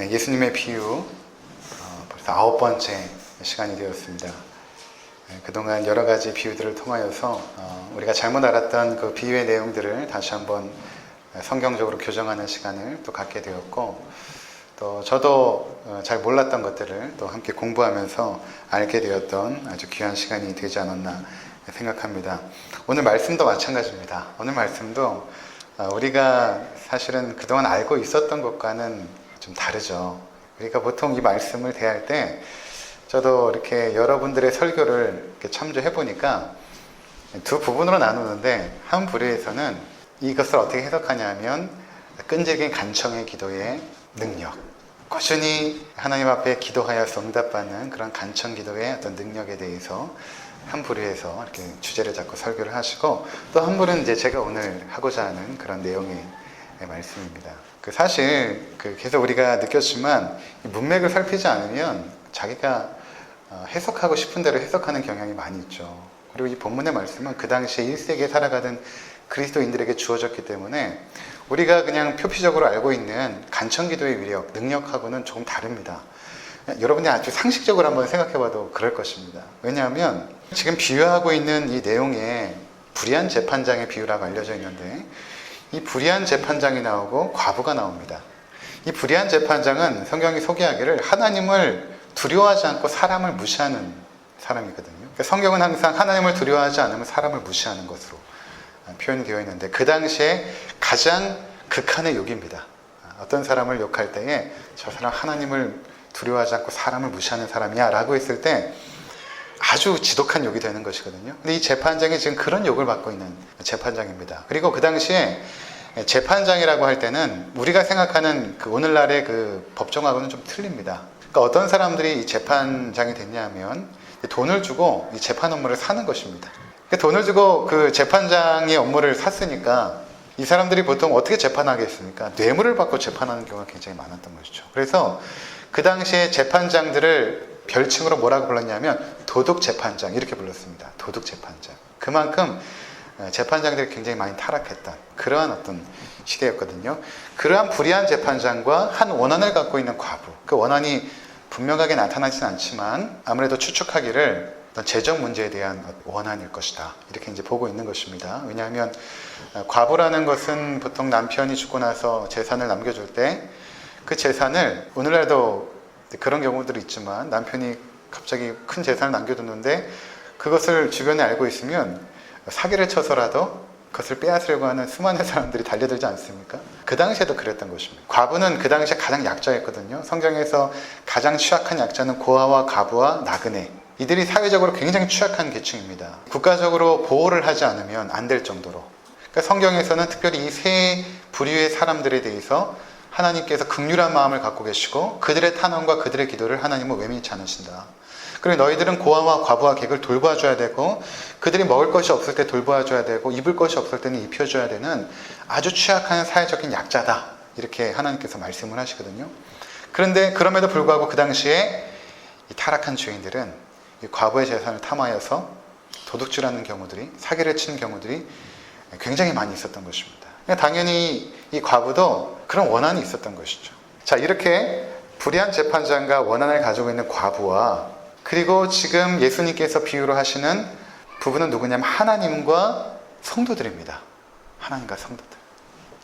네, 예수님의 비유 벌써 9번째 시간이 되었습니다. 네, 그동안 여러 가지 비유들을 통하여서 우리가 잘못 알았던 그 비유의 내용들을 다시 한번 성경적으로 교정하는 시간을 또 갖게 되었고, 또 저도 잘 몰랐던 것들을 또 함께 공부하면서 알게 되었던 아주 귀한 시간이 되지 않았나 생각합니다. 오늘 말씀도 마찬가지입니다. 오늘 말씀도 우리가 사실은 그동안 알고 있었던 것과는 좀 다르죠. 우리가 보통 이 말씀을 대할 때 저도 이렇게 여러분들의 설교를 이렇게 참조해 보니까 두 부분으로 나누는데, 한 부류에서는 이것을 어떻게 해석하냐면 끈질긴 간청의 기도의 능력, 꾸준히 하나님 앞에 기도하여서 응답받는 그런 간청 기도의 어떤 능력에 대해서 한 부류에서 이렇게 주제를 잡고 설교를 하시고, 또 한 부류는 이제 제가 오늘 하고자 하는 그런 내용의 말씀입니다. 사실 계속 우리가 느꼈지만 문맥을 살피지 않으면 자기가 해석하고 싶은 대로 해석하는 경향이 많이 있죠. 그리고 이 본문의 말씀은 그 당시에 1세기에 살아가던 그리스도인들에게 주어졌기 때문에 우리가 그냥 표피적으로 알고 있는 간청기도의 위력, 능력하고는 조금 다릅니다. 여러분이 아주 상식적으로 한번 생각해봐도 그럴 것입니다. 왜냐하면 지금 비유하고 있는 이 내용에 불의한 재판장의 비유라고 알려져 있는데, 이 불의한 재판장이 나오고 과부가 나옵니다. 이 불의한 재판장은 성경이 소개하기를 하나님을 두려워하지 않고 사람을 무시하는 사람이거든요. 그러니까 성경은 항상 하나님을 두려워하지 않으면 사람을 무시하는 것으로 표현이 되어 있는데, 그 당시에 가장 극한의 욕입니다. 어떤 사람을 욕할 때에 저 사람 하나님을 두려워하지 않고 사람을 무시하는 사람이야 라고 했을 때 아주 지독한 욕이 되는 것이거든요. 근데 이 재판장이 지금 그런 욕을 받고 있는 재판장입니다. 그리고 그 당시에 재판장이라고 할 때는 우리가 생각하는 오늘날의 법정하고는 좀 틀립니다. 그러니까 어떤 사람들이 이 재판장이 됐냐면 돈을 주고 이 재판 업무를 사는 것입니다. 돈을 주고 그 재판장의 업무를 샀으니까 이 사람들이 보통 어떻게 재판하겠습니까? 뇌물을 받고 재판하는 경우가 굉장히 많았던 것이죠. 그래서 그 당시에 재판장들을 별칭으로 뭐라고 불렀냐면 도둑재판장, 이렇게 불렀습니다. 도둑재판장. 그만큼 재판장들이 굉장히 많이 타락했던 그러한 어떤 시대였거든요. 그러한 불의한 재판장과 한 원한을 갖고 있는 과부, 그 원한이 분명하게 나타나진 않지만 아무래도 추측하기를 어떤 재정 문제에 대한 원한일 것이다, 이렇게 이제 보고 있는 것입니다. 왜냐하면 과부라는 것은 보통 남편이 죽고 나서 재산을 남겨줄 때 그 재산을, 오늘날도 그런 경우들이 있지만 남편이 갑자기 큰 재산을 남겨두는데 그것을 주변에 알고 있으면 사기를 쳐서라도 그것을 빼앗으려고 하는 수많은 사람들이 달려들지 않습니까? 그 당시에도 그랬던 것입니다. 과부는 그 당시에 가장 약자였거든요. 성경에서 가장 취약한 약자는 고아와 과부와 나그네, 이들이 사회적으로 굉장히 취약한 계층입니다. 국가적으로 보호를 하지 않으면 안 될 정도로. 그러니까 성경에서는 특별히 이 세 부류의 사람들에 대해서 하나님께서 긍휼한 마음을 갖고 계시고 그들의 탄원과 그들의 기도를 하나님은 외면치 않으신다. 그리고 너희들은 고아와 과부와 객을 돌봐줘야 되고, 그들이 먹을 것이 없을 때 돌봐줘야 되고, 입을 것이 없을 때는 입혀줘야 되는 아주 취약한 사회적인 약자다, 이렇게 하나님께서 말씀을 하시거든요. 그런데 그럼에도 불구하고 그 당시에 이 타락한 죄인들은 이 과부의 재산을 탐하여서 도둑질하는 경우들이, 사기를 치는 경우들이 굉장히 많이 있었던 것입니다. 당연히 이 과부도 그런 원한이 있었던 것이죠. 자, 이렇게 불의한 재판장과 원한을 가지고 있는 과부와, 그리고 지금 예수님께서 비유로 하시는 부분은 누구냐면 하나님과 성도들입니다. 하나님과 성도들.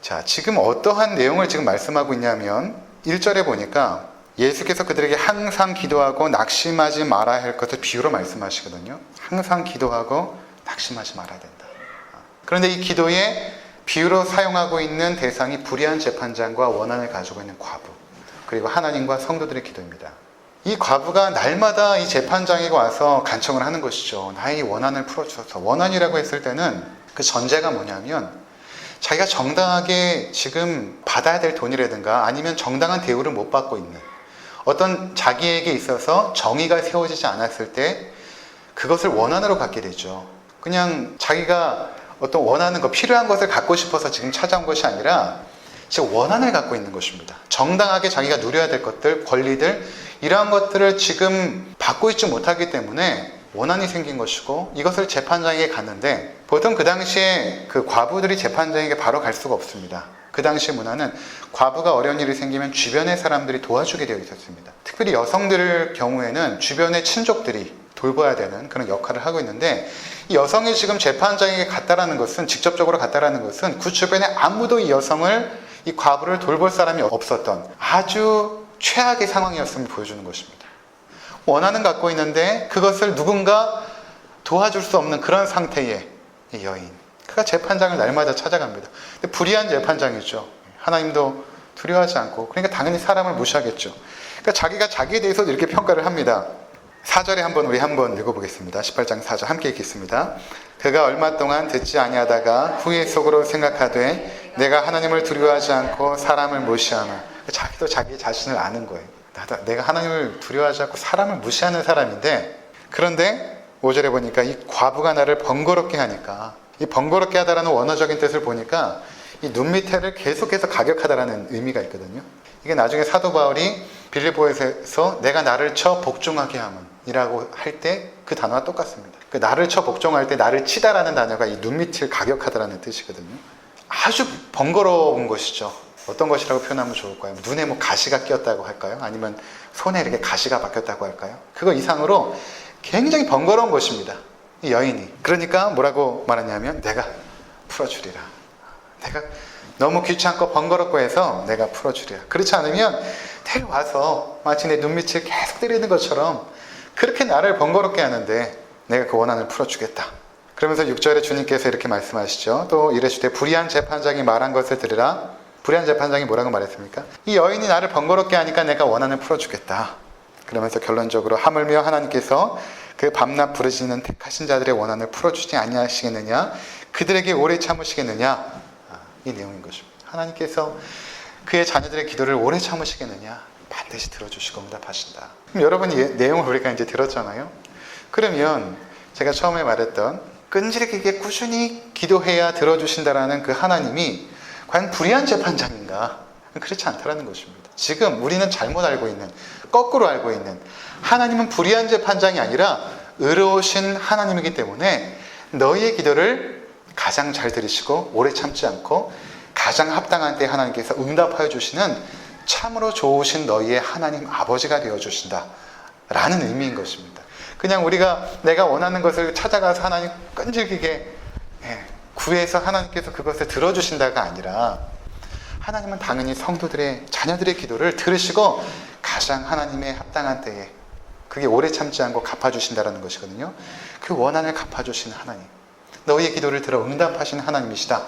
자, 지금 어떠한 내용을 지금 말씀하고 있냐면 1절에 보니까 예수께서 그들에게 항상 기도하고 낙심하지 말아야 할 것을 비유로 말씀하시거든요. 항상 기도하고 낙심하지 말아야 된다. 그런데 이 기도에 비유로 사용하고 있는 대상이 불의한 재판장과 원한을 가지고 있는 과부, 그리고 하나님과 성도들의 기도입니다. 이 과부가 날마다 이 재판장에게 와서 간청을 하는 것이죠. 나의 원한을 풀어주셔서. 원한이라고 했을 때는 그 전제가 뭐냐면 자기가 정당하게 지금 받아야 될 돈이라든가 아니면 정당한 대우를 못 받고 있는, 어떤 자기에게 있어서 정의가 세워지지 않았을 때 그것을 원한으로 갖게 되죠. 그냥 자기가 어떤 원하는 것, 필요한 것을 갖고 싶어서 지금 찾아온 것이 아니라 지금 원한을 갖고 있는 것입니다. 정당하게 자기가 누려야 될 것들, 권리들, 이러한 것들을 지금 받고 있지 못하기 때문에 원한이 생긴 것이고, 이것을 재판장에게 갔는데 보통 그 당시에 그 과부들이 재판장에게 바로 갈 수가 없습니다. 그 당시 문화는 과부가 어려운 일이 생기면 주변의 사람들이 도와주게 되어 있었습니다. 특별히 여성들 경우에는 주변의 친족들이 돌봐야 되는 그런 역할을 하고 있는데, 이 여성이 지금 재판장에게 갔다라는 것은, 직접적으로 갔다라는 것은 그 주변에 아무도 이 여성을, 이 과부를 돌볼 사람이 없었던 아주 최악의 상황이었음을 보여주는 것입니다. 원한은 갖고 있는데 그것을 누군가 도와줄 수 없는 그런 상태의 이 여인, 그가 재판장을 날마다 찾아갑니다. 근데 불의한 재판장이죠. 하나님도 두려워하지 않고, 그러니까 당연히 사람을 무시하겠죠. 그러니까 자기가 자기에 대해서 이렇게 평가를 합니다. 4절에 우리 한번 읽어보겠습니다. 18장 4절 함께 읽겠습니다. 그가 얼마 동안 듣지 아니하다가 후에 속으로 생각하되 내가 하나님을 두려워하지 않고 사람을 무시하나. 자기도 자기 자신을 아는 거예요. 내가 하나님을 두려워하지 않고 사람을 무시하는 사람인데, 그런데 5절에 보니까 이 과부가 나를 번거롭게 하니까, 이 번거롭게 하다라는 원어적인 뜻을 보니까 이 눈 밑에를 계속해서 가격하다라는 의미가 있거든요. 이게 나중에 사도 바울이 빌립보에서 내가 나를 쳐 복종하게 함은 이라고 할 때 그 단어와 똑같습니다. 그 나를 쳐 복종할 때 나를 치다라는 단어가 이 눈 밑을 가격하다라는 뜻이거든요. 아주 번거로운 것이죠. 어떤 것이라고 표현하면 좋을까요? 눈에 뭐 가시가 끼었다고 할까요? 아니면 손에 이렇게 가시가 박혔다고 할까요? 그거 이상으로 굉장히 번거로운 것입니다. 이 여인이. 그러니까 뭐라고 말하냐면 내가 풀어주리라. 내가 너무 귀찮고 번거롭고 해서 내가 풀어주리라. 그렇지 않으면 데려와서 마치 내 눈밑을 계속 때리는 것처럼 그렇게 나를 번거롭게 하는데 내가 그 원한을 풀어주겠다. 그러면서 6절에 주님께서 이렇게 말씀하시죠. 또 이르시되 불의한 재판장이 말한 것을 들으라. 불의한 재판장이 뭐라고 말했습니까? 이 여인이 나를 번거롭게 하니까 내가 원한을 풀어주겠다. 그러면서 결론적으로 하물며 하나님께서 그 밤낮 부르짖는 택하신 자들의 원한을 풀어주지 아니하시겠느냐? 그들에게 오래 참으시겠느냐? 이 내용인 것입니다. 하나님께서 그의 자녀들의 기도를 오래 참으시겠느냐? 반드시 들어주시고 응답하신다. 그럼 여러분이 내용을 우리가 이제 들었잖아요. 그러면 제가 처음에 말했던 끈질기게 꾸준히 기도해야 들어주신다라는 그 하나님이 과연 불의한 재판장인가? 그렇지 않다라는 것입니다. 지금 우리는 잘못 알고 있는, 거꾸로 알고 있는, 하나님은 불의한 재판장이 아니라 의로우신 하나님이기 때문에 너희의 기도를 가장 잘 들으시고 오래 참지 않고 가장 합당한 때 하나님께서 응답하여 주시는 참으로 좋으신 너희의 하나님 아버지가 되어주신다 라는 의미인 것입니다. 그냥 우리가 내가 원하는 것을 찾아가서 하나님 끈질기게 구해서 하나님께서 그것을 들어주신다가 아니라, 하나님은 당연히 성도들의, 자녀들의 기도를 들으시고 가장 하나님의 합당한 때에 그게 오래 참지 않고 갚아주신다는 것이거든요. 그 원한을 갚아주신 하나님, 너희의 기도를 들어 응답하신 하나님이시다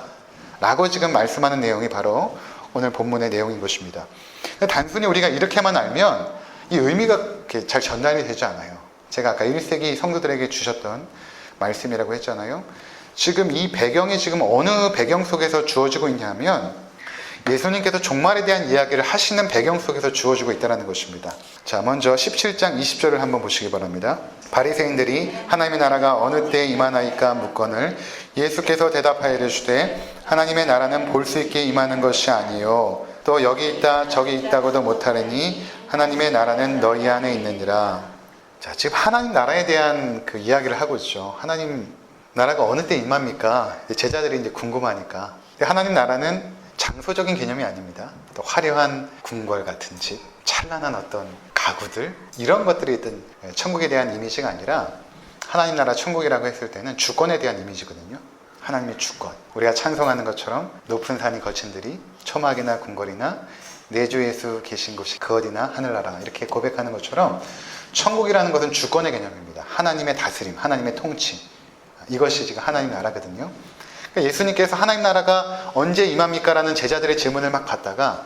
라고 지금 말씀하는 내용이 바로 오늘 본문의 내용인 것입니다. 단순히 우리가 이렇게만 알면 이 의미가 잘 전달이 되지 않아요. 제가 아까 1세기 성도들에게 주셨던 말씀이라고 했잖아요. 지금 이 배경이 지금 어느 배경 속에서 주어지고 있냐면 예수님께서 종말에 대한 이야기를 하시는 배경 속에서 주어지고 있다는 것입니다. 자, 먼저 17장 20절을 한번 보시기 바랍니다. 바리새인들이 하나님의 나라가 어느 때에 임하나이까 묻거늘 예수께서 대답하여 이르시되 하나님의 나라는 볼 수 있게 임하는 것이 아니요 또 여기 있다 저기 있다고도 못하리니 하나님의 나라는 너희 안에 있느니라. 자, 지금 하나님 나라에 대한 그 이야기를 하고 있죠. 하나님 나라가 어느 때 임합니까? 제자들이 이제 궁금하니까. 하나님 나라는 장소적인 개념이 아닙니다. 또 화려한 궁궐 같은 집, 찬란한 어떤 가구들, 이런 것들이 있던 천국에 대한 이미지가 아니라 하나님 나라 천국이라고 했을 때는 주권에 대한 이미지거든요. 하나님의 주권. 우리가 찬송하는 것처럼 높은 산이 거친들이 초막이나 궁궐이나 내 주 예수 계신 곳이 그 어디나 하늘나라 이렇게 고백하는 것처럼 천국이라는 것은 주권의 개념입니다. 하나님의 다스림, 하나님의 통치. 이것이 지금 하나님 나라거든요. 그러니까 예수님께서 하나님 나라가 언제 임합니까? 라는 제자들의 질문을 막 받다가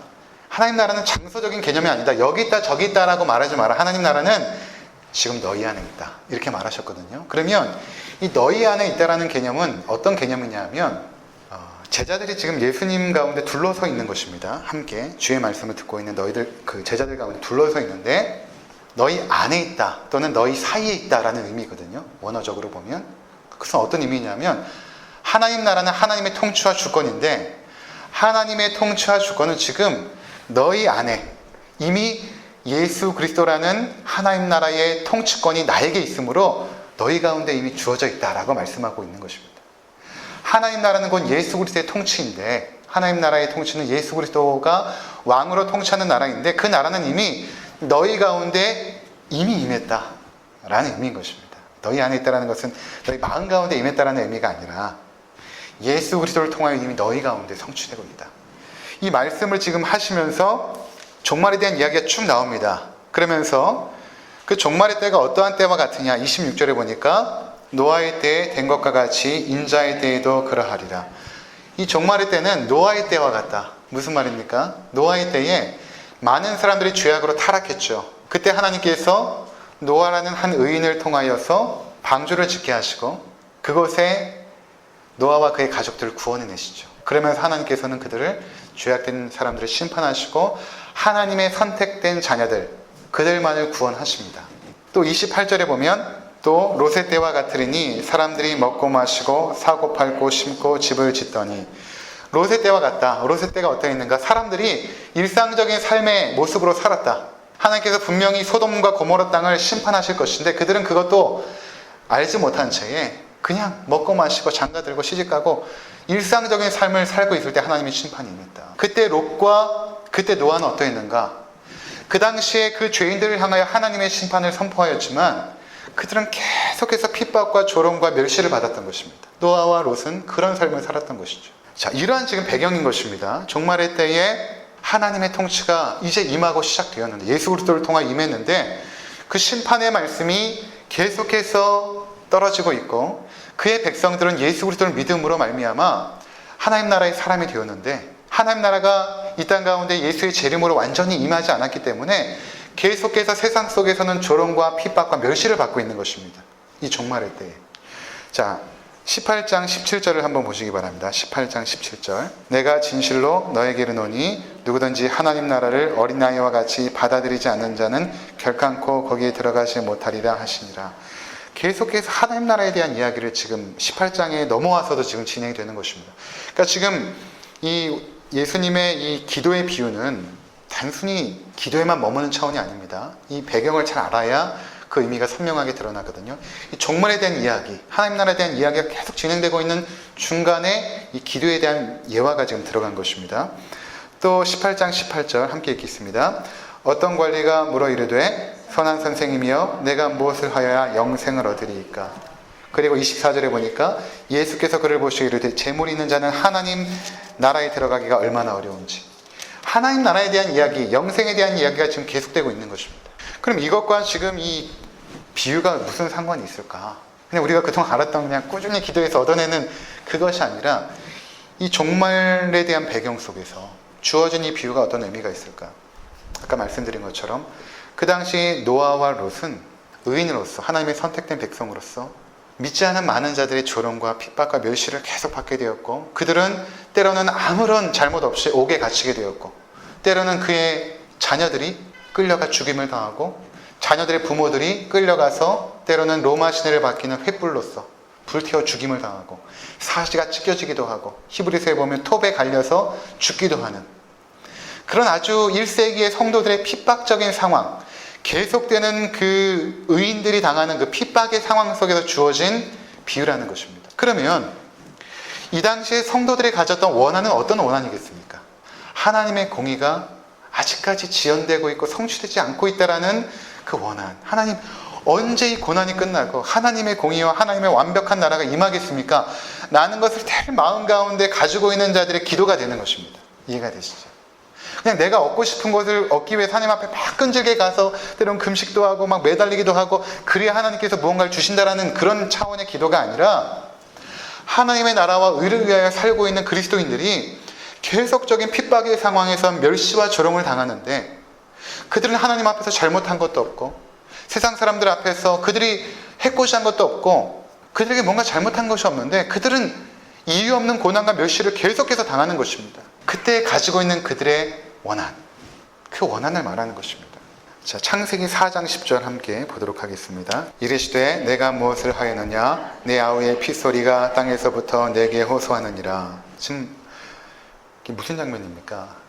하나님 나라는 장소적인 개념이 아니다. 여기 있다 저기 있다라고 말하지 마라. 하나님 나라는 지금 너희 안에 있다. 이렇게 말하셨거든요. 그러면 이 너희 안에 있다라는 개념은 어떤 개념이냐 하면 제자들이 지금 예수님 가운데 둘러서 있는 것입니다. 함께 주의 말씀을 듣고 있는 너희들, 그 제자들 가운데 둘러서 있는데 너희 안에 있다 또는 너희 사이에 있다라는 의미거든요. 원어적으로 보면. 그것은 어떤 의미냐면 하나님 나라는 하나님의 통치와 주권인데 하나님의 통치와 주권은 지금 너희 안에 이미 예수 그리스도라는 하나님 나라의 통치권이 나에게 있으므로 너희 가운데 이미 주어져 있다라고 말씀하고 있는 것입니다. 하나님 나라는 곧 예수 그리스도의 통치인데 하나님 나라의 통치는 예수 그리스도가 왕으로 통치하는 나라인데 그 나라는 이미 너희 가운데 이미 임했다 라는 의미인 것입니다. 너희 안에 있다는 것은 너희 마음 가운데 임했다라는 의미가 아니라 예수 그리스도를 통하여 이미 너희 가운데 성취되고 있다. 이 말씀을 지금 하시면서 종말에 대한 이야기가 쭉 나옵니다. 그러면서 그 종말의 때가 어떠한 때와 같으냐, 26절에 보니까 노아의 때에 된 것과 같이 인자의 때에도 그러하리라. 이 종말의 때는 노아의 때와 같다. 무슨 말입니까? 노아의 때에 많은 사람들이 죄악으로 타락했죠. 그때 하나님께서 노아라는 한 의인을 통하여서 방주를 짓게 하시고 그곳에 노아와 그의 가족들을 구원해내시죠. 그러면서 하나님께서는 그들을 죄악된 사람들을 심판하시고 하나님의 선택된 자녀들, 그들만을 구원하십니다. 또 28절에 보면 또 롯의 때와 같으리니 사람들이 먹고 마시고 사고 팔고 심고 집을 짓더니 롯의 때와 같다. 롯의 때가 어떠했는가? 사람들이 일상적인 삶의 모습으로 살았다. 하나님께서 분명히 소돔과 고모라 땅을 심판하실 것인데 그들은 그것도 알지 못한 채에 그냥 먹고 마시고 장가들고 시집가고 일상적인 삶을 살고 있을 때 하나님의 심판이 임했다. 그때 롯과 그때 노아는 어떠했는가? 그 당시에 그 죄인들을 향하여 하나님의 심판을 선포하였지만 그들은 계속해서 핍박과 조롱과 멸시를 받았던 것입니다. 노아와 롯은 그런 삶을 살았던 것이죠. 자, 이러한 지금 배경인 것입니다. 종말의 때에 하나님의 통치가 이제 임하고 시작되었는데 예수 그리스도를 통하여 임했는데 그 심판의 말씀이 계속해서 떨어지고 있고 그의 백성들은 예수 그리스도를 믿음으로 말미암아 하나님 나라의 사람이 되었는데 하나님 나라가 이 땅 가운데 예수의 재림으로 완전히 임하지 않았기 때문에 계속해서 세상 속에서는 조롱과 핍박과 멸시를 받고 있는 것입니다. 이 종말의 때에. 자, 18장 17절을 한번 보시기 바랍니다. 18장 17절. 내가 진실로 너에게 이르노니 누구든지 하나님 나라를 어린아이와 같이 받아들이지 않는 자는 결단코 거기에 들어가지 못하리라 하시니라. 계속해서 하나님 나라에 대한 이야기를 지금 18장에 넘어와서도 지금 진행이 되는 것입니다. 그러니까 지금 이 예수님의 이 기도의 비유는 단순히 기도에만 머무는 차원이 아닙니다. 이 배경을 잘 알아야 그 의미가 선명하게 드러나거든요. 이 종말에 대한 이야기, 하나님 나라에 대한 이야기가 계속 진행되고 있는 중간에 이 기도에 대한 예화가 지금 들어간 것입니다. 또 18장 18절 함께 읽겠습니다. 어떤 관리가 물어 이르되 선한 선생님이여 내가 무엇을 하여야 영생을 얻으리이까. 그리고 24절에 보니까 예수께서 그를 보시고 이르되 재물이 있는 자는 하나님 나라에 들어가기가 얼마나 어려운지. 하나님 나라에 대한 이야기, 영생에 대한 이야기가 지금 계속되고 있는 것입니다. 그럼 이것과 지금 이 비유가 무슨 상관이 있을까? 그냥 우리가 그동안 알았던 그냥 꾸준히 기도해서 얻어내는 그것이 아니라 이 종말에 대한 배경 속에서 주어진 이 비유가 어떤 의미가 있을까? 아까 말씀드린 것처럼 그 당시 노아와 롯은 의인으로서 하나님의 선택된 백성으로서 믿지 않은 많은 자들의 조롱과 핍박과 멸시를 계속 받게 되었고 그들은 때로는 아무런 잘못 없이 옥에 갇히게 되었고 때로는 그의 자녀들이 끌려가 죽임을 당하고 자녀들의 부모들이 끌려가서 때로는 로마 시내를 밝히는 횃불로서 불태워 죽임을 당하고 사지가 찢겨지기도 하고 히브리서에 보면 톱에 갈려서 죽기도 하는 그런 아주 1세기의 성도들의 핍박적인 상황, 계속되는 그 의인들이 당하는 그 핍박의 상황 속에서 주어진 비유라는 것입니다. 그러면 이 당시에 성도들이 가졌던 원한은 어떤 원한이겠습니까? 하나님의 공의가 아직까지 지연되고 있고 성취되지 않고 있다라는 그 원한. 하나님 언제 이 고난이 끝나고 하나님의 공의와 하나님의 완벽한 나라가 임하겠습니까? 라는 것을 늘 마음 가운데 가지고 있는 자들의 기도가 되는 것입니다. 이해가 되시죠? 그냥 내가 얻고 싶은 것을 얻기 위해 하나님 앞에 막 끈질게 가서 때로는 금식도 하고 막 매달리기도 하고 그래야 하나님께서 무언가를 주신다라는 그런 차원의 기도가 아니라 하나님의 나라와 의를 위하여 살고 있는 그리스도인들이 계속적인 핍박의 상황에서 멸시와 조롱을 당하는데 그들은 하나님 앞에서 잘못한 것도 없고 세상 사람들 앞에서 그들이 해코지한 것도 없고 그들에게 뭔가 잘못한 것이 없는데 그들은 이유 없는 고난과 멸시를 계속해서 당하는 것입니다. 그때 가지고 있는 그들의 원한, 그 원한을 말하는 것입니다. 자, 창세기 4장 10절 함께 보도록 하겠습니다. 이르시되 내가 무엇을 하였느냐 내 아우의 핏소리가 땅에서부터 내게 호소하느니라. 지금 이게 무슨 장면입니까?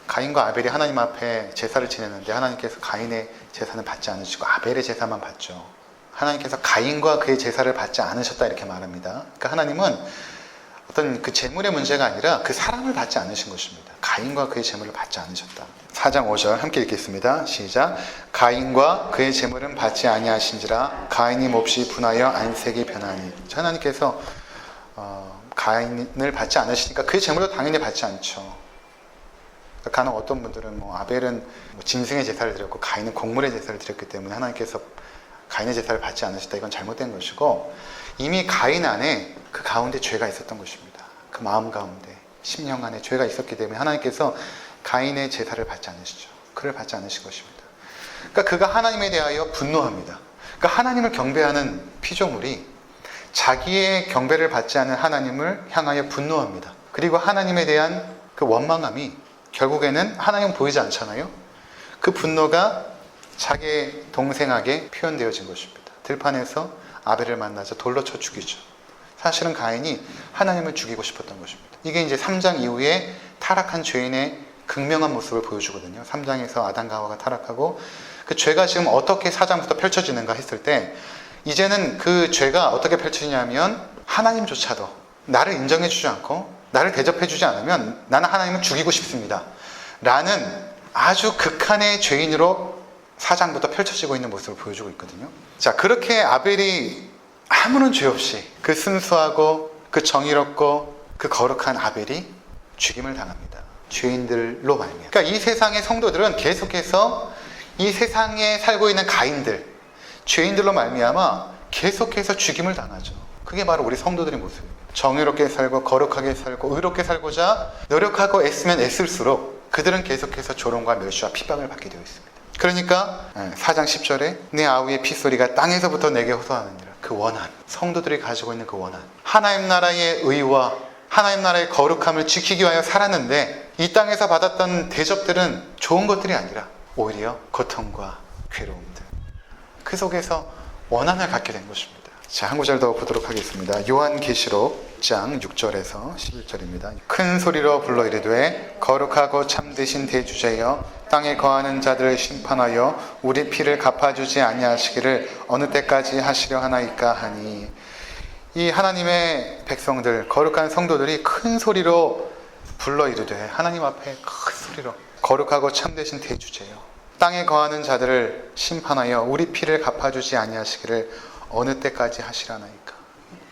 가인과 아벨이 하나님 앞에 제사를 지내는데 하나님께서 가인의 제사는 받지 않으시고 아벨의 제사만 받죠. 하나님께서 가인과 그의 제사를 받지 않으셨다 이렇게 말합니다. 그러니까 하나님은 어떤 그 재물의 문제가 아니라 그 사랑을 받지 않으신 것입니다. 가인과 그의 재물을 받지 않으셨다. 4장 5절 함께 읽겠습니다. 시작. 가인과 그의 재물은 받지 아니하신지라 가인이 몹시 분하여 안색이 변하니. 하나님께서 가인을 받지 않으시니까 그의 재물도 당연히 받지 않죠. 간혹 어떤 분들은 아벨은 짐승의 제사를 드렸고 가인은 곡물의 제사를 드렸기 때문에 하나님께서 가인의 제사를 받지 않으셨다. 이건 잘못된 것이고, 이미 가인 안에 그 가운데 죄가 있었던 것입니다. 그 마음 가운데 심령 안에 죄가 있었기 때문에 하나님께서 가인의 제사를 받지 않으시죠. 그를 받지 않으신 것입니다. 그러니까 그가 하나님에 대하여 분노합니다. 그러니까 하나님을 경배하는 피조물이 자기의 경배를 받지 않은 하나님을 향하여 분노합니다. 그리고 하나님에 대한 그 원망함이 결국에는 하나님은 보이지 않잖아요. 그 분노가 자기 동생에게 표현되어진 것입니다. 들판에서 아벨을 만나서 돌로 쳐 죽이죠. 사실은 가인이 하나님을 죽이고 싶었던 것입니다. 이게 이제 3장 이후에 타락한 죄인의 극명한 모습을 보여주거든요. 3장에서 아담과 하와가 타락하고 그 죄가 지금 어떻게 4장부터 펼쳐지는가 했을 때, 이제는 그 죄가 어떻게 펼쳐지냐면 하나님조차도 나를 인정해주지 않고 나를 대접해주지 않으면 나는 하나님을 죽이고 싶습니다 라는 아주 극한의 죄인으로 4장부터 펼쳐지고 있는 모습을 보여주고 있거든요. 자, 그렇게 아벨이 아무런 죄 없이 그 순수하고 그 정의롭고 그 거룩한 아벨이 죽임을 당합니다. 죄인들로 말미암아. 그러니까 이 세상의 성도들은 계속해서 이 세상에 살고 있는 가인들, 죄인들로 말미암아 계속해서 죽임을 당하죠. 그게 바로 우리 성도들의 모습입니다. 정의롭게 살고 거룩하게 살고 의롭게 살고자 노력하고 애쓰면 애쓸수록 그들은 계속해서 조롱과 멸시와 핍박을 받게 되어 있습니다. 그러니까 4장 10절에 내 아우의 핏소리가 땅에서부터 내게 호소하느니라. 그 원한, 성도들이 가지고 있는 그 원한, 하나님 나라의 의와 하나님 나라의 거룩함을 지키기 위하여 살았는데 이 땅에서 받았던 대접들은 좋은 것들이 아니라 오히려 고통과 괴로움들, 그 속에서 원한을 갖게 된 것입니다. 자, 한 구절 더 보도록 하겠습니다. 요한계시록 장 6절에서 11절입니다. 큰 소리로 불러 이르되 거룩하고 참되신 대주제여 땅에 거하는 자들을 심판하여 우리 피를 갚아주지 아니하시기를 어느 때까지 하시려 하나이까 하니. 이 하나님의 백성들, 거룩한 성도들이 큰 소리로 불러 이르되, 하나님 앞에 큰 소리로 거룩하고 참되신 대주제여 땅에 거하는 자들을 심판하여 우리 피를 갚아주지 아니하시기를 어느 때까지 하시라나이까.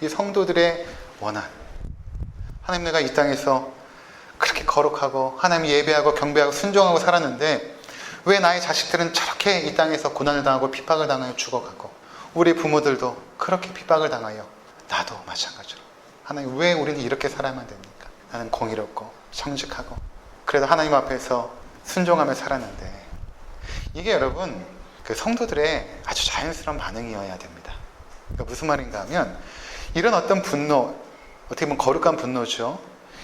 이 성도들의 원한, 하나님, 내가 이 땅에서 그렇게 거룩하고 하나님 예배하고 경배하고 순종하고 살았는데 왜 나의 자식들은 저렇게 이 땅에서 고난을 당하고 핍박을 당하여 죽어가고, 우리 부모들도 그렇게 핍박을 당하여, 나도 마찬가지로 하나님 왜 우리는 이렇게 살아야만 됩니까? 나는 공의롭고 정직하고 그래도 하나님 앞에서 순종하며 살았는데. 이게 여러분 그 성도들의 아주 자연스러운 반응이어야 됩니다. 그러니까 무슨 말인가 하면, 이런 어떤 분노, 어떻게 보면 거룩한 분노죠.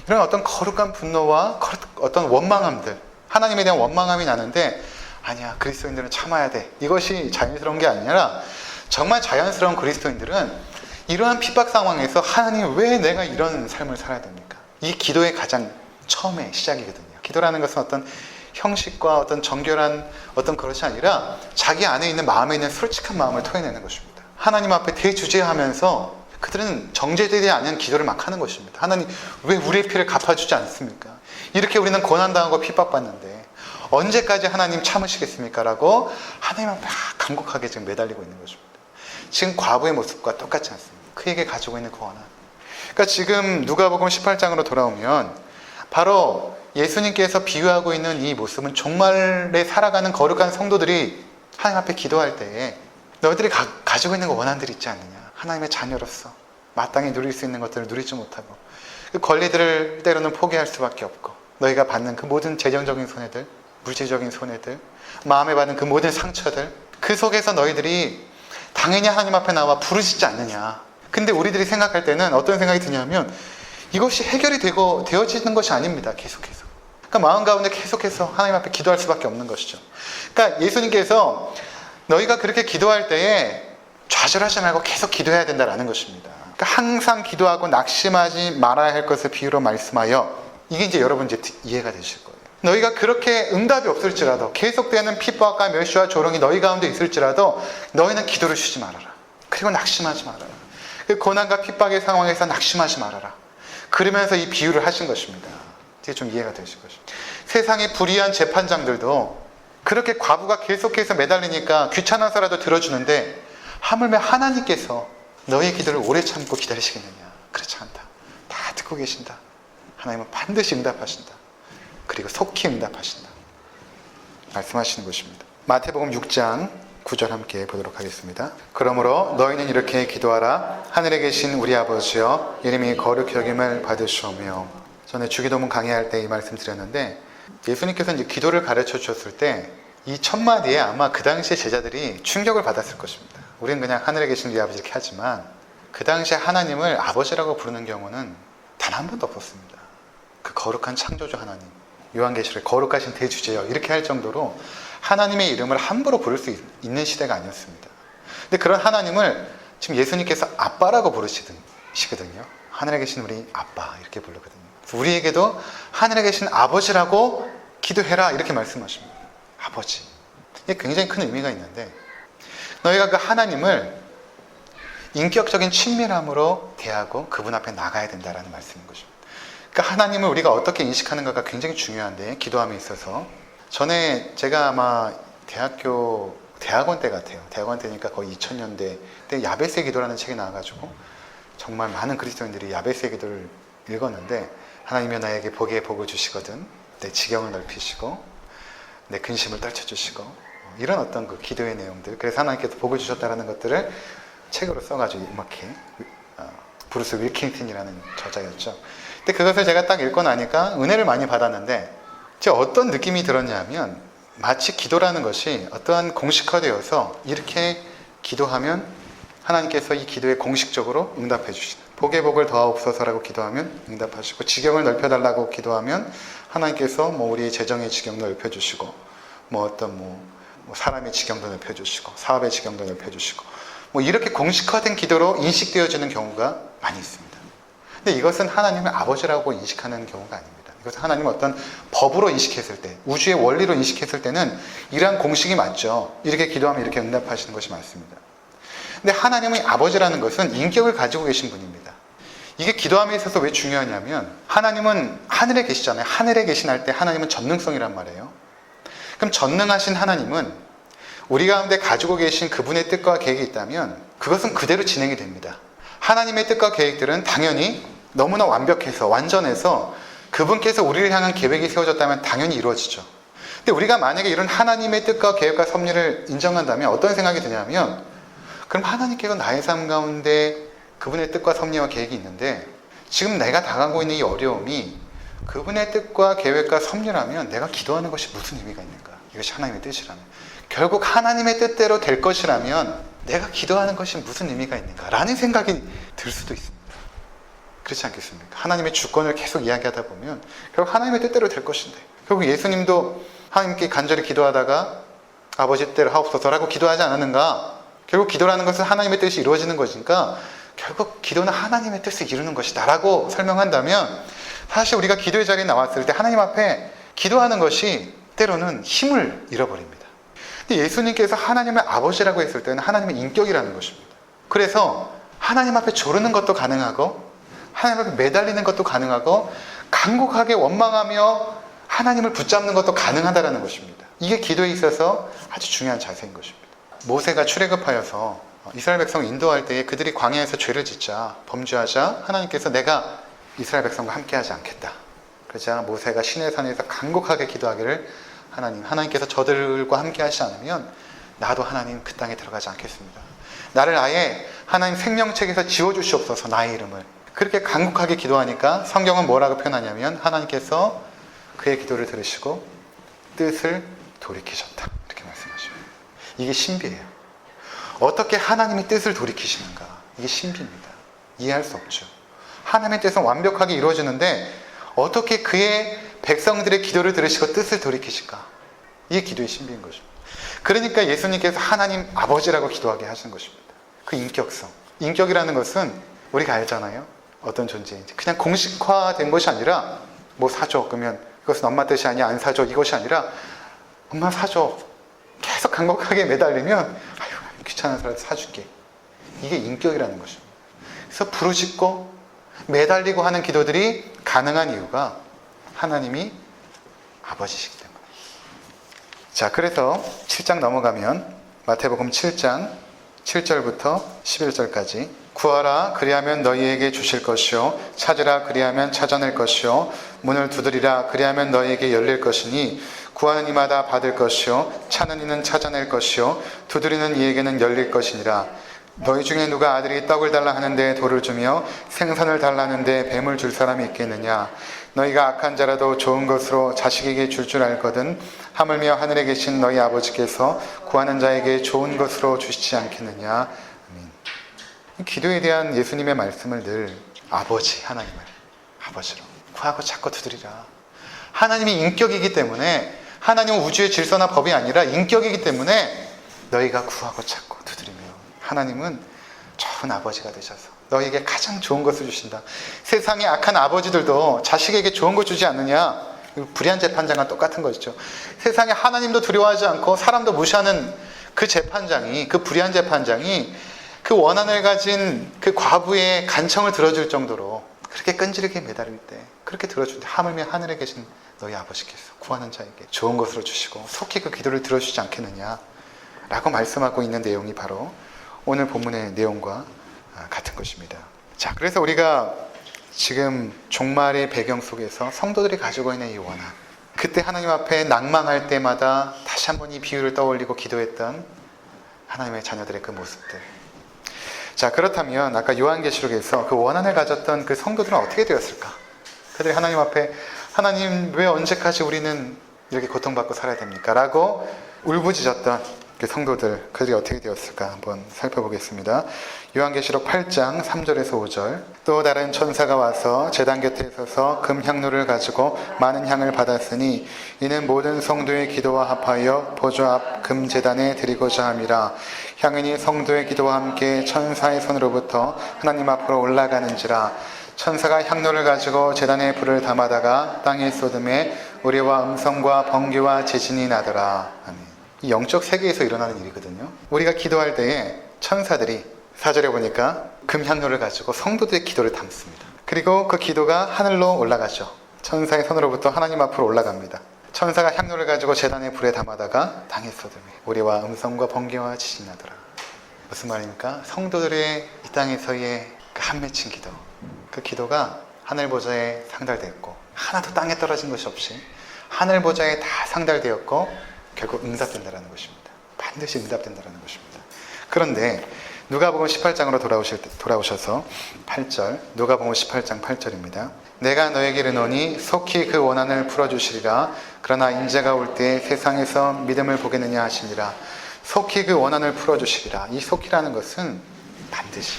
이런 어떤 거룩한 분노와 어떤 원망함들, 하나님에 대한 원망함이 나는데, 아니야, 그리스도인들은 참아야 돼, 이것이 자연스러운 게 아니라, 정말 자연스러운 그리스도인들은 이러한 핍박 상황에서 하나님 왜 내가 이런 삶을 살아야 됩니까? 이 기도의 가장 처음의 시작이거든요. 기도라는 것은 어떤 형식과 어떤 정결한 어떤 그것이 아니라 자기 안에 있는 마음에 있는 솔직한 마음을 토해내는 것입니다. 하나님 앞에 대주제하면서 그들은 정제되지 않은 기도를 막 하는 것입니다. 하나님 왜 우리의 피를 갚아주지 않습니까? 이렇게 우리는 고난당하고 핍박받는데 언제까지 하나님 참으시겠습니까? 라고 하나님 앞에 간곡하게 지금 매달리고 있는 것입니다. 지금 과부의 모습과 똑같지 않습니다. 그에게 가지고 있는 그 원한. 그러니까 지금 누가복음 18장으로 돌아오면 바로 예수님께서 비유하고 있는 이 모습은 종말에 살아가는 거룩한 성도들이 하나님 앞에 기도할 때에 너희들이 가지고 있는 그 원한들이 있지 않느냐. 하나님의 자녀로서 마땅히 누릴 수 있는 것들을 누리지 못하고 그 권리들을 때로는 포기할 수밖에 없고, 너희가 받는 그 모든 재정적인 손해들, 물질적인 손해들, 마음에 받는 그 모든 상처들, 그 속에서 너희들이 당연히 하나님 앞에 나와 부르짖지 않느냐. 근데 우리들이 생각할 때는 어떤 생각이 드냐면 이것이 해결이 되어지는 것이 아닙니다. 계속해서. 그러니까 마음 가운데 계속해서 하나님 앞에 기도할 수밖에 없는 것이죠. 그러니까 예수님께서 너희가 그렇게 기도할 때에 좌절하지 말고 계속 기도해야 된다라는 것입니다. 그러니까 항상 기도하고 낙심하지 말아야 할 것을 비유로 말씀하여, 이게 이제 여러분 이제 이해가 되실 거예요. 너희가 그렇게 응답이 없을지라도, 계속되는 핍박과 멸시와 조롱이 너희 가운데 있을지라도 너희는 기도를 쉬지 말아라. 그리고 낙심하지 말아라. 그 고난과 핍박의 상황에서 낙심하지 말아라. 그러면서 이 비유를 하신 것입니다. 이게 좀 이해가 되실 것입니다. 세상의 불의한 재판장들도 그렇게 과부가 계속해서 매달리니까 귀찮아서라도 들어주는데 하물며 하나님께서 너의 기도를 오래 참고 기다리시겠느냐? 그렇지 않다. 다 듣고 계신다. 하나님은 반드시 응답하신다. 그리고 속히 응답하신다. 말씀하시는 것입니다. 마태복음 6장 9절 함께 보도록 하겠습니다. 그러므로 너희는 이렇게 기도하라. 하늘에 계신 우리 아버지여, 이름이 거룩히 여김을 받으시오며. 전에 주기도문 강의할 때 이 말씀 드렸는데, 예수님께서 이제 기도를 가르쳐 주셨을 때 이 첫 마디에 아마 그 당시에 제자들이 충격을 받았을 것입니다. 우리는 그냥 하늘에 계신 우리 아버지 이렇게 하지만 그 당시에 하나님을 아버지라고 부르는 경우는 단 한 번도 없었습니다. 그 거룩한 창조주 하나님, 요한계시록에 거룩하신 대주제여 이렇게 할 정도로 하나님의 이름을 함부로 부를 수 있는 시대가 아니었습니다. 근데 그런 하나님을 지금 예수님께서 아빠라고 부르시거든요. 하늘에 계신 우리 아빠 이렇게 부르거든요. 그래서 우리에게도 하늘에 계신 아버지라고 기도해라 이렇게 말씀하십니다. 아버지. 이게 굉장히 큰 의미가 있는데, 너희가 그 하나님을 인격적인 친밀함으로 대하고 그분 앞에 나가야 된다는 말씀인 것입니다. 그러니까 하나님을 우리가 어떻게 인식하는가가 굉장히 중요한데, 기도함에 있어서 전에 제가 아마 대학원 때 같아요. 대학원 때니까 거의 2000년대 때 야베스의 기도라는 책이 나와가지고 정말 많은 그리스도인들이 야베스의 기도를 읽었는데, 하나님이 나에게 복에 복을 주시거든, 내 지경을 넓히시고 내 근심을 떨쳐주시고, 이런 어떤 그 기도의 내용들, 그래서 하나님께서 복을 주셨다는 것들을 책으로 써가지고 이렇게 브루스 윌킹턴이라는 저자였죠. 근데 그것을 제가 딱 읽고 나니까 은혜를 많이 받았는데, 제가 어떤 느낌이 들었냐면 마치 기도라는 것이 어떠한 공식화되어서 이렇게 기도하면 하나님께서 이 기도에 공식적으로 응답해 주시는, 복의 복을 더하옵소서라고 기도하면 응답하시고, 지경을 넓혀달라고 기도하면 하나님께서 우리의 재정의 지경도 넓혀주시고, 사람의 지경도 넓혀주시고, 사업의 지경도 넓혀주시고, 이렇게 공식화된 기도로 인식되어지는 경우가 많이 있습니다. 근데 이것은 하나님을 아버지라고 인식하는 경우가 아닙니다. 이것은 하나님을 어떤 법으로 인식했을 때, 우주의 원리로 인식했을 때는 이러한 공식이 맞죠. 이렇게 기도하면 이렇게 응답하시는 것이 맞습니다. 근데 하나님의 아버지라는 것은 인격을 가지고 계신 분입니다. 이게 기도함에 있어서 왜 중요하냐면, 하나님은 하늘에 계시잖아요. 하늘에 계신 할 때 하나님은 전능성이란 말이에요. 그럼 전능하신 하나님은 우리 가운데 가지고 계신 그분의 뜻과 계획이 있다면 그것은 그대로 진행이 됩니다. 하나님의 뜻과 계획들은 당연히 너무나 완벽해서 완전해서 그분께서 우리를 향한 계획이 세워졌다면 당연히 이루어지죠. 근데 우리가 만약에 이런 하나님의 뜻과 계획과 섭리를 인정한다면 어떤 생각이 드냐면, 그럼 하나님께서 나의 삶 가운데 그분의 뜻과 섭리와 계획이 있는데 지금 내가 당하고 있는 이 어려움이 그분의 뜻과 계획과 섭리라면 내가 기도하는 것이 무슨 의미가 있는가? 이것이 하나님의 뜻이라면, 결국 하나님의 뜻대로 될 것이라면 내가 기도하는 것이 무슨 의미가 있는가? 라는 생각이 들 수도 있습니다. 그렇지 않겠습니까? 하나님의 주권을 계속 이야기하다 보면 결국 하나님의 뜻대로 될 것인데, 결국 예수님도 하나님께 간절히 기도하다가 아버지 뜻대로 하옵소서라고 기도하지 않았는가? 결국 기도라는 것은 하나님의 뜻이 이루어지는 것이니까 결국 기도는 하나님의 뜻을 이루는 것이다 라고 설명한다면, 사실 우리가 기도의 자리에 나왔을 때 하나님 앞에 기도하는 것이 때로는 힘을 잃어버립니다. 근데 예수님께서 하나님의 아버지라고 했을 때는 하나님의 인격이라는 것입니다. 그래서 하나님 앞에 조르는 것도 가능하고 하나님 앞에 매달리는 것도 가능하고 간곡하게 원망하며 하나님을 붙잡는 것도 가능하다는 것입니다. 이게 기도에 있어서 아주 중요한 자세인 것입니다. 모세가 출애굽하여서 이스라엘 백성을 인도할 때에 그들이 광야에서 죄를 짓자, 범죄하자 하나님께서 내가 이스라엘 백성과 함께하지 않겠다. 그러자 모세가 시내산에서 간곡하게 기도하기를, 하나님께서 저들과 함께하시지 않으면 나도 하나님 그 땅에 들어가지 않겠습니다. 나를 아예 하나님 생명책에서 지워주시옵소서, 나의 이름을. 그렇게 간곡하게 기도하니까 성경은 뭐라고 표현하냐면, 하나님께서 그의 기도를 들으시고 뜻을 돌이키셨다, 이렇게 말씀하셔요. 이게 신비예요. 어떻게 하나님의 뜻을 돌이키시는가? 이게 신비입니다. 이해할 수 없죠. 하나님의 뜻은 완벽하게 이루어지는데 어떻게 그의 백성들의 기도를 들으시고 뜻을 돌이키실까? 이게 기도의 신비인 것입니다. 그러니까 예수님께서 하나님 아버지라고 기도하게 하신 것입니다. 그 인격성. 인격이라는 것은 우리가 알잖아요. 어떤 존재인지. 그냥 공식화된 것이 아니라 사줘. 그러면 이것은 엄마 뜻이 아니야, 안 사줘. 이것이 아니라 엄마 사줘. 계속 간곡하게 매달리면 귀찮아서라도 사줄게. 이게 인격이라는 것입니다. 그래서 부르짖고 매달리고 하는 기도들이 가능한 이유가 하나님이 아버지시기 때문에. 자, 그래서 7장 넘어가면 마태복음 7장 7절부터 11절까지 구하라 그리하면 너희에게 주실 것이요 찾으라 그리하면 찾아낼 것이요 문을 두드리라 그리하면 너희에게 열릴 것이니 구하는 이마다 받을 것이요 찾는 이는 찾아낼 것이요 두드리는 이에게는 열릴 것이니라. 너희 중에 누가 아들이 떡을 달라 하는데 돌을 주며 생선을 달라 하는데 뱀을 줄 사람이 있겠느냐. 너희가 악한 자라도 좋은 것으로 자식에게 줄 알거든 하물며 하늘에 계신 너희 아버지께서 구하는 자에게 좋은 것으로 주시지 않겠느냐. 아멘. 기도에 대한 예수님의 말씀을 늘 아버지, 하나님을 아버지로 구하고 찾고 두드리라. 하나님이 인격이기 때문에, 하나님은 우주의 질서나 법이 아니라 인격이기 때문에 너희가 구하고 찾고 두드리며 하나님은 좋은 아버지가 되셔서 너희에게 가장 좋은 것을 주신다. 세상의 악한 아버지들도 자식에게 좋은 것 주지 않느냐. 불의한 재판장과 똑같은 것이죠. 세상에 하나님도 두려워하지 않고 사람도 무시하는 그 재판장이, 그 불의한 재판장이 그 원한을 가진 그 과부의 간청을 들어줄 정도로 그렇게 끈질기게 매달릴 때 그렇게 들어줄 때 하물며 하늘에 계신 너희 아버지께서 구하는 자에게 좋은 것으로 주시고 속히 그 기도를 들어주지 않겠느냐 라고 말씀하고 있는 내용이 바로 오늘 본문의 내용과 같은 것입니다. 자, 그래서 우리가 지금 종말의 배경 속에서 성도들이 가지고 있는 이 원한, 그때 하나님 앞에 낭망할 때마다 다시 한번 이 비유를 떠올리고 기도했던 하나님의 자녀들의 그 모습들. 자, 그렇다면 아까 요한계시록에서 그 원한을 가졌던 그 성도들은 어떻게 되었을까? 그들이 하나님 앞에 하나님 왜 언제까지 우리는 이렇게 고통받고 살아야 됩니까? 라고 울부짖었던 그 성도들, 그들이 어떻게 되었을까 한번 살펴보겠습니다. 요한계시록 8장 3절에서 5절. 또 다른 천사가 와서 제단 곁에 서서 금향로를 가지고 많은 향을 받았으니 이는 모든 성도의 기도와 합하여 보좌 앞 금제단에 드리고자 함이라. 향은이 성도의 기도와 함께 천사의 손으로부터 하나님 앞으로 올라가는지라. 천사가 향로를 가지고 제단에 불을 담아다가 땅에 쏟음에 우리와 음성과 번개와 지진이 나더라. 아멘. 이 영적 세계에서 일어나는 일이거든요. 우리가 기도할 때에 천사들이 4절에 보니까 금향로를 가지고 성도들의 기도를 담습니다. 그리고 그 기도가 하늘로 올라가죠. 천사의 손으로부터 하나님 앞으로 올라갑니다. 천사가 향로를 가지고 제단의 불에 담아다가 땅에 쏟음에 우리와 음성과 번개와 지진이 나더라. 무슨 말입니까? 성도들의 이 땅에서의 그 한 맺힌 기도, 그 기도가 하늘 보좌에 상달되었고 하나도 땅에 떨어진 것이 없이 하늘 보좌에 다 상달되었고 결국 응답된다는 것입니다. 반드시 응답된다는 것입니다. 그런데 누가복음 18장으로 돌아오셔서 8절, 누가복음 18장 8절입니다. 내가 너에게 이르노니 속히 그 원한을 풀어주시리라. 그러나 인자가 올 때 세상에서 믿음을 보겠느냐 하시니라. 속히 그 원한을 풀어주시리라. 이 속히라는 것은 반드시.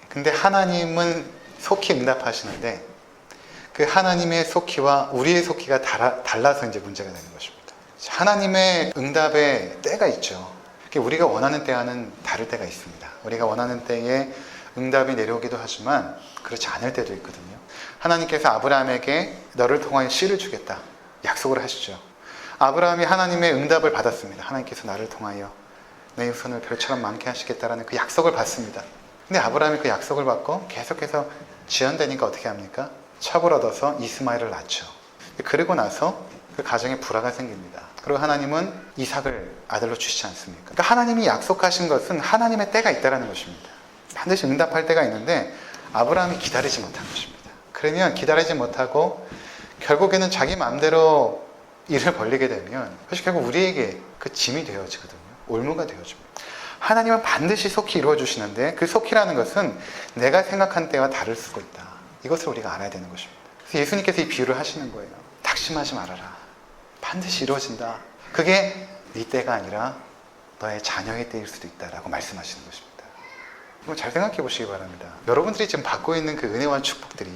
근데 하나님은 속히 응답하시는데 그 하나님의 속히와 우리의 속히가 달라서 이제 문제가 되는 것입니다. 하나님의 응답의 때가 있죠. 우리가 원하는 때와는 다를 때가 있습니다. 우리가 원하는 때에 응답이 내려오기도 하지만 그렇지 않을 때도 있거든요. 하나님께서 아브라함에게 너를 통하여 씨를 주겠다 약속을 하시죠. 아브라함이 하나님의 응답을 받았습니다. 하나님께서 나를 통하여 내 후손을 별처럼 많게 하시겠다라는 그 약속을 받습니다. 근데 아브라함이 그 약속을 받고 계속해서 지연되니까 어떻게 합니까? 첩을 얻어서 이스마엘을 낳죠. 그리고 나서 그 가정에 불화가 생깁니다. 그리고 하나님은 이삭을 아들로 주시지 않습니까? 그러니까 하나님이 약속하신 것은 하나님의 때가 있다는 것입니다. 반드시 응답할 때가 있는데 아브라함이 기다리지 못한 것입니다. 그러면 기다리지 못하고 결국에는 자기 마음대로 일을 벌리게 되면 그것이 결국 우리에게 그 짐이 되어지거든요. 올무가 되어집니다. 하나님은 반드시 속히 이루어주시는데 그 속히라는 것은 내가 생각한 때와 다를 수가 있다. 이것을 우리가 알아야 되는 것입니다. 그래서 예수님께서 이 비유를 하시는 거예요. 낙심하지 말아라. 반드시 이루어진다. 그게 네 때가 아니라 너의 자녀의 때일 수도 있다라고 말씀하시는 것입니다. 이거 잘 생각해 보시기 바랍니다. 여러분들이 지금 받고 있는 그 은혜와 축복들이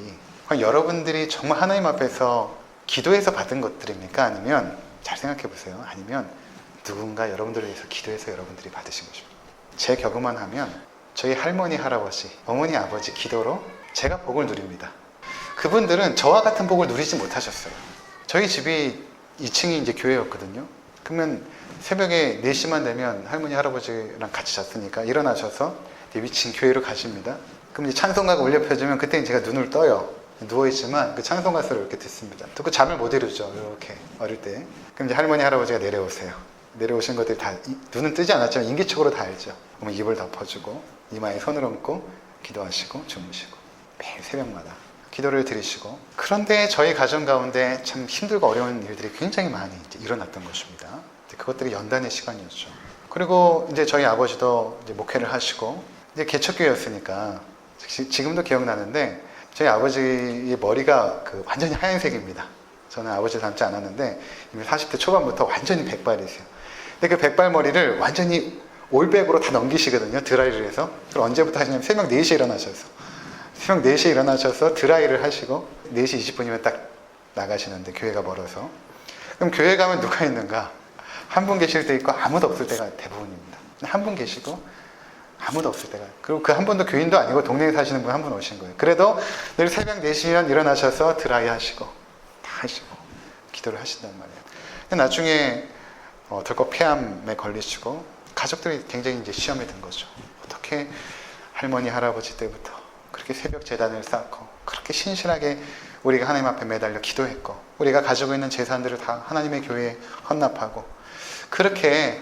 여러분들이 정말 하나님 앞에서 기도해서 받은 것들입니까? 아니면 잘 생각해 보세요. 아니면 누군가 여러분들을 위해서 기도해서 여러분들이 받으신 것입니다. 제 경험만 하면 저희 할머니, 할아버지, 어머니, 아버지 기도로 제가 복을 누립니다. 그분들은 저와 같은 복을 누리지 못하셨어요. 저희 집이 2층이 이제 교회였거든요. 그러면 새벽에 4시만 되면 할머니, 할아버지랑 같이 잤으니까 일어나셔서 위층 교회로 가십니다. 그럼 이제 찬송가가 울려 펴지면 그때 제가 눈을 떠요. 누워있지만 그 찬송가 소리를 이렇게 듣습니다. 또 그 잠을 못 이루죠. 이렇게 어릴 때. 그럼 이제 할머니 할아버지가 내려오세요. 내려오신 것들이 다 눈은 뜨지 않았지만 인기척으로 다 알죠. 그러면 입을 덮어주고 이마에 손을 얹고 기도하시고 주무시고 매일 새벽마다 기도를 드리시고, 그런데 저희 가정 가운데 참 힘들고 어려운 일들이 굉장히 많이 이제 일어났던 것입니다. 그것들이 연단의 시간이었죠. 그리고 이제 저희 아버지도 이제 목회를 하시고 이제 개척교회였으니까 지금도 기억나는데 저희 아버지의 머리가 완전히 하얀색입니다. 저는 아버지 닮지 않았는데 이미 40대 초반부터 완전히 백발이세요. 근데 그 백발머리를 완전히 올백으로 다 넘기시거든요. 드라이를 해서. 그걸 언제부터 하시냐면 새벽 4시에 일어나셔서 새벽 4시에 일어나셔서 드라이를 하시고 4시 20분이면 딱 나가시는데, 교회가 멀어서. 그럼 교회 가면 누가 있는가? 한 분 계실 때 있고 아무도 없을 때가 대부분입니다. 한 분 계시고 아무도 없을 때가. 그리고 그 한 분도 교인도 아니고 동네에 사시는 분 한 분 오신 거예요. 그래도 늘 새벽 4시면 일어나셔서 드라이 하시고 다 하시고 기도를 하신단 말이에요. 근데 나중에 덜컥 폐암에 걸리시고 가족들이 굉장히 이제 시험에 든 거죠. 어떻게 할머니 할아버지 때부터 그렇게 새벽 제단을 쌓고 그렇게 신실하게 우리가 하나님 앞에 매달려 기도했고 우리가 가지고 있는 재산들을 다 하나님의 교회에 헌납하고 그렇게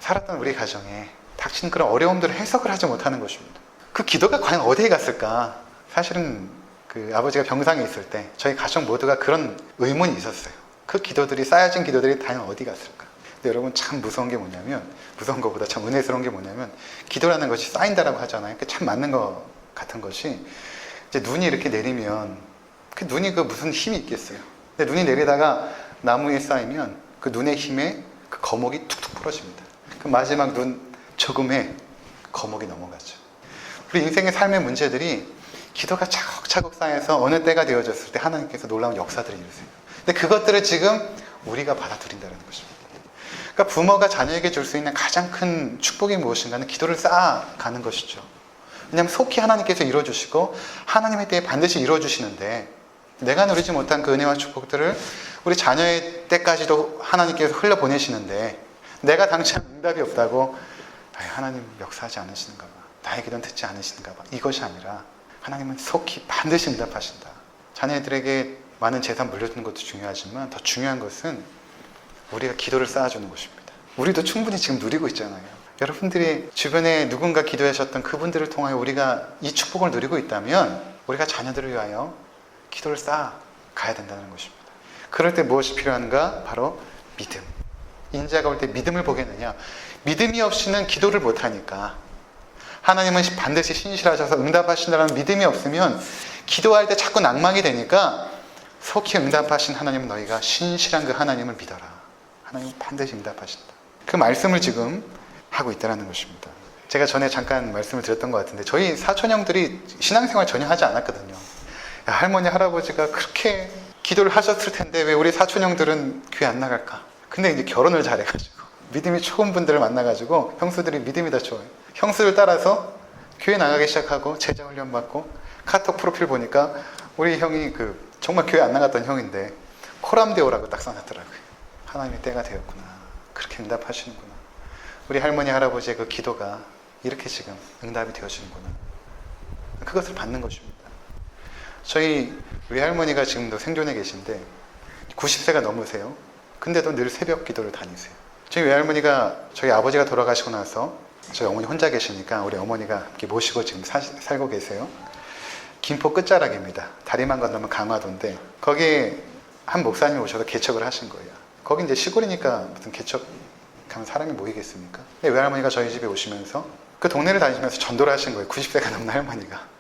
살았던 우리 가정에 닥친 그런 어려움들을 해석을 하지 못하는 것입니다. 그 기도가 과연 어디에 갔을까? 사실은 그 아버지가 병상에 있을 때 저희 가족 모두가 그런 의문이 있었어요. 그 기도들이, 쌓여진 기도들이 과연 어디 갔을까? 근데 여러분 참 무서운 게 뭐냐면, 무서운 것보다 참 은혜스러운 게 뭐냐면, 기도라는 것이 쌓인다라고 하잖아요. 참 맞는 것 같은 것이, 이제 눈이 이렇게 내리면 그 눈이 무슨 힘이 있겠어요. 근데 눈이 내리다가 나무에 쌓이면 그 눈의 힘에 그 거목이 툭툭 부러집니다. 그 마지막 눈 조금에 거목이 넘어가죠. 우리 인생의 삶의 문제들이 기도가 차곡차곡 쌓여서 어느 때가 되어졌을 때 하나님께서 놀라운 역사들을 이루세요. 근데 그것들을 지금 우리가 받아들인다는 것입니다. 그러니까 부모가 자녀에게 줄 수 있는 가장 큰 축복이 무엇인가는 기도를 쌓아가는 것이죠. 왜냐하면 속히 하나님께서 이루어주시고 하나님의 때에 반드시 이루어주시는데, 내가 누리지 못한 그 은혜와 축복들을 우리 자녀의 때까지도 하나님께서 흘려보내시는데 내가 당장 응답이 없다고 하나님 역사하지 않으시는가 봐, 나의 기도는 듣지 않으시는가 봐, 이것이 아니라 하나님은 속히 반드시 응답하신다. 자녀들에게 많은 재산 물려주는 것도 중요하지만 더 중요한 것은 우리가 기도를 쌓아주는 것입니다. 우리도 충분히 지금 누리고 있잖아요. 여러분들이 주변에 누군가 기도하셨던 그분들을 통하여 우리가 이 축복을 누리고 있다면 우리가 자녀들을 위하여 기도를 쌓아가야 된다는 것입니다. 그럴 때 무엇이 필요한가? 바로 믿음. 인자가 올 때 믿음을 보겠느냐? 믿음이 없이는 기도를 못하니까. 하나님은 반드시 신실하셔서 응답하신다는 믿음이 없으면 기도할 때 자꾸 낭망이 되니까 속히 응답하신 하나님은 너희가 신실한 그 하나님을 믿어라. 하나님은 반드시 응답하신다. 그 말씀을 지금 하고 있다는 것입니다. 제가 전에 잠깐 말씀을 드렸던 것 같은데 저희 사촌형들이 신앙생활 전혀 하지 않았거든요. 야, 할머니 할아버지가 그렇게 기도를 하셨을 텐데 왜 우리 사촌형들은 교회 안 나갈까? 근데 이제 결혼을 잘해가지고 믿음이 좋은 분들을 만나가지고 형수들이 믿음이 다 좋아요. 형수를 따라서 교회 나가기 시작하고 제자 훈련 받고 카톡 프로필 보니까 우리 형이 정말 교회 안 나갔던 형인데 코람데오라고 딱 써놨더라고요. 하나님의 때가 되었구나. 그렇게 응답하시는구나. 우리 할머니 할아버지의 그 기도가 이렇게 지금 응답이 되어지는구나. 그것을 받는 것입니다. 우리 할머니가 지금도 생존해 계신데 90세가 넘으세요. 근데도 늘 새벽 기도를 다니세요. 저희 외할머니가 저희 아버지가 돌아가시고 나서 저희 어머니 혼자 계시니까 우리 어머니가 이렇게 모시고 지금 살고 계세요. 김포 끝자락입니다. 다리만 건너면 강화도인데 거기에 한 목사님이 오셔서 개척을 하신 거예요. 거기 이제 시골이니까 무슨 개척하면 사람이 모이겠습니까? 근데 외할머니가 저희 집에 오시면서 그 동네를 다니시면서 전도를 하신 거예요. 90세가 넘는 할머니가.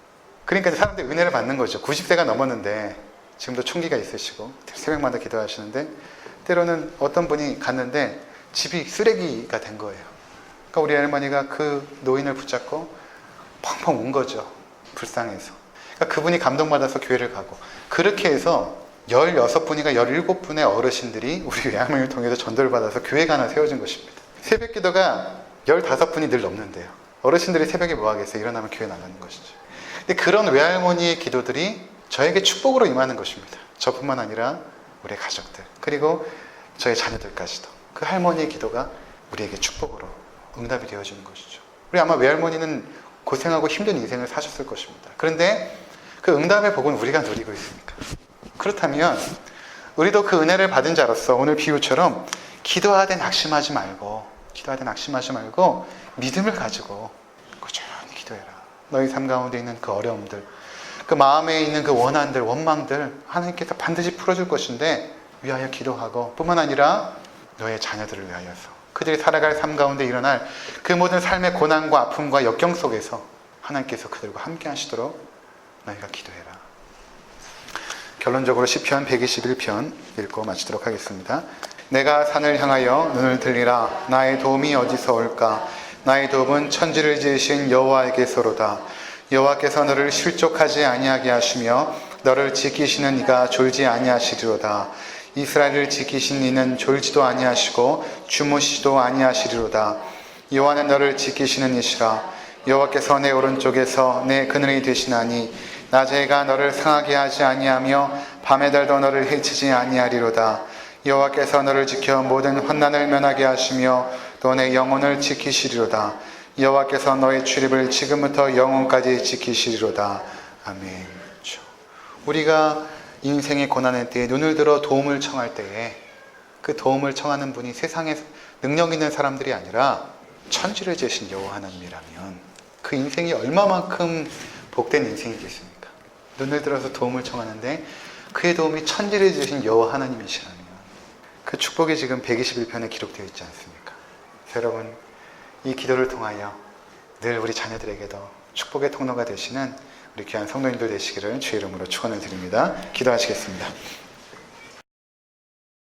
그러니까 사람들이 은혜를 받는 거죠. 90세가 넘었는데 지금도 총기가 있으시고 새벽마다 기도하시는데 때로는 어떤 분이 갔는데 집이 쓰레기가 된 거예요. 그러니까 우리 할머니가 그 노인을 붙잡고 펑펑 운 거죠. 불쌍해서. 그러니까 그분이 감동받아서 교회를 가고 그렇게 해서 16분인가 17분의 어르신들이 우리 외할머니를 통해서 전도를 받아서 교회가 하나 세워진 것입니다. 새벽 기도가 15분이 늘 넘는데요. 어르신들이 새벽에 뭐 하겠어요? 일어나면 교회 나가는 것이죠. 근데 그런 외할머니의 기도들이 저에게 축복으로 임하는 것입니다. 저뿐만 아니라 우리의 가족들 그리고 저의 자녀들까지도 그 할머니의 기도가 우리에게 축복으로 응답이 되어지는 것이죠. 우리 아마 외할머니는 고생하고 힘든 인생을 사셨을 것입니다. 그런데 그 응답의 복은 우리가 누리고 있습니까? 그렇다면 우리도 그 은혜를 받은 자로서 오늘 비유처럼 기도하되 낙심하지 말고 믿음을 가지고 꾸준히 기도해라. 너희 삶 가운데 있는 그 어려움들, 그 마음에 있는 그 원한들, 원망들 하나님께서 반드시 풀어줄 것인데 위하여 기도하고 뿐만 아니라 너의 자녀들을 위하여서 그들이 살아갈 삶 가운데 일어날 그 모든 삶의 고난과 아픔과 역경 속에서 하나님께서 그들과 함께 하시도록 너희가 기도해라. 결론적으로 시편 121편 읽고 마치도록 하겠습니다. 내가 산을 향하여 눈을 들리라. 나의 도움이 어디서 올까? 나의 도움은 천지를 지으신 여호와에게서로다. 여호와께서 너를 실족하지 아니하게 하시며 너를 지키시는 이가 졸지 아니하시리로다. 이스라엘을 지키신 이는 졸지도 아니하시고 주무시지도 아니하시리로다. 여호와는 너를 지키시는 이시라. 여호와께서 내 오른쪽에서 내 그늘이 되시나니 낮에 해가 너를 상하게 하지 아니하며 밤의 달도 너를 해치지 아니하리로다. 여호와께서 너를 지켜 모든 환난을 면하게 하시며 또 내 영혼을 지키시리로다. 여호와께서 너의 출입을 지금부터 영원까지 지키시리로다. 아멘. 우리가 인생의 고난의 때에 눈을 들어 도움을 청할 때에 그 도움을 청하는 분이 세상에 능력 있는 사람들이 아니라 천지를 지으신 여호와 하나님이라면 그 인생이 얼마만큼 복된 인생이겠습니까? 눈을 들어서 도움을 청하는데 그의 도움이 천지를 지으신 여호와 하나님이시라면 그 축복이 지금 121편에 기록되어 있지 않습니까? 여러분, 이 기도를 통하여 늘 우리 자녀들에게도 축복의 통로가 되시는 우리 귀한 성도님들 되시기를 주의 이름으로 축원을 드립니다. 기도하시겠습니다.